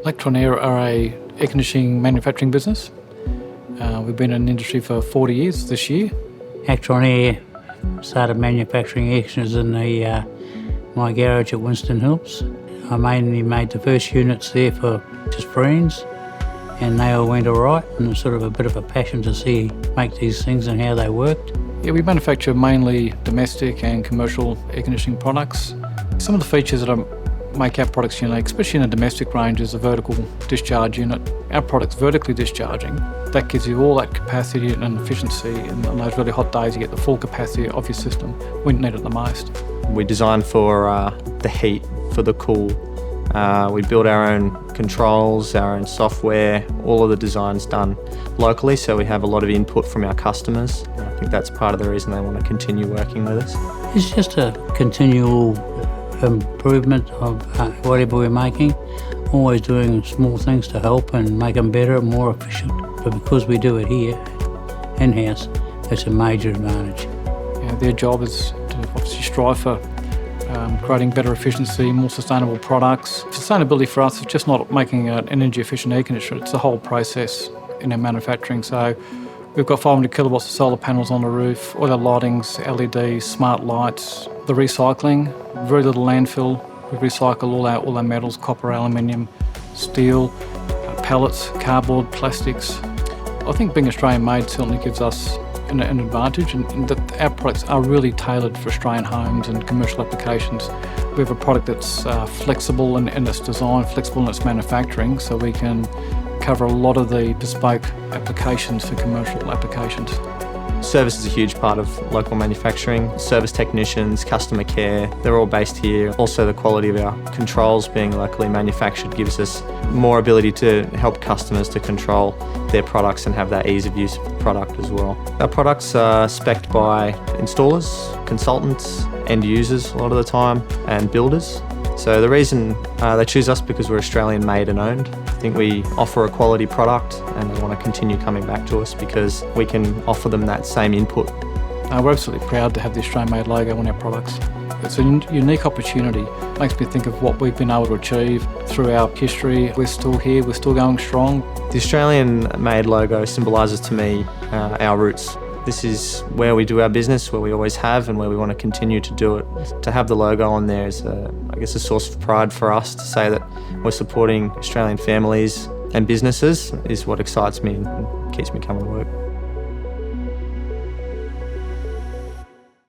ActronAir are a air conditioning manufacturing business. We've been in the industry for 40 years this year. ActronAir started manufacturing air conditioners in my garage at Winston Hills. I mainly made the first units there for just friends, and they all went all right, and it was sort of a bit of a passion to make these things and how they worked. Yeah, we manufacture mainly domestic and commercial air conditioning products. Some of the features that make our products unique, especially in a domestic range, is a vertical discharge unit. Our product's vertically discharging. That gives you all that capacity and efficiency, and on those really hot days you get the full capacity of your system when you need it the most. We design for the heat, for the cool. We build our own controls, our own software, all of the design's done locally, so we have a lot of input from our customers. I think that's part of the reason they want to continue working with us. It's just a continual improvement of whatever we're making, always doing small things to help and make them better, more efficient. But because we do it here, in-house, that's a major advantage. Yeah, their job is to obviously strive for creating better efficiency, more sustainable products. Sustainability for us is just not making an energy efficient air conditioner, it's the whole process in our manufacturing. So we've got 500 kilowatts of solar panels on the roof, all our lightings, LEDs, smart lights, the recycling, very little landfill. We recycle all our metals, copper, aluminium, steel, pallets, cardboard, plastics. I think being Australian made certainly gives us an advantage, and that our products are really tailored for Australian homes and commercial applications. We have a product that's flexible in its design, flexible in its manufacturing, so we can cover a lot of the bespoke applications for commercial applications. Service is a huge part of local manufacturing. Service technicians, customer care, they're all based here. Also the quality of our controls being locally manufactured gives us more ability to help customers to control their products and have that ease of use of the product as well. Our products are spec'd by installers, consultants, end users a lot of the time, and builders. So the reason they choose us because we're Australian made and owned. I think we offer a quality product and they want to continue coming back to us because we can offer them that same input. We're absolutely proud to have the Australian made logo on our products. It's a unique opportunity. It makes me think of what we've been able to achieve through our history. We're still here, we're still going strong. The Australian made logo symbolises to me our roots. This is where we do our business, where we always have, and where we want to continue to do it. To have the logo on there is, I guess, a source of pride for us to say that we're supporting Australian families and businesses is what excites me and keeps me coming to work.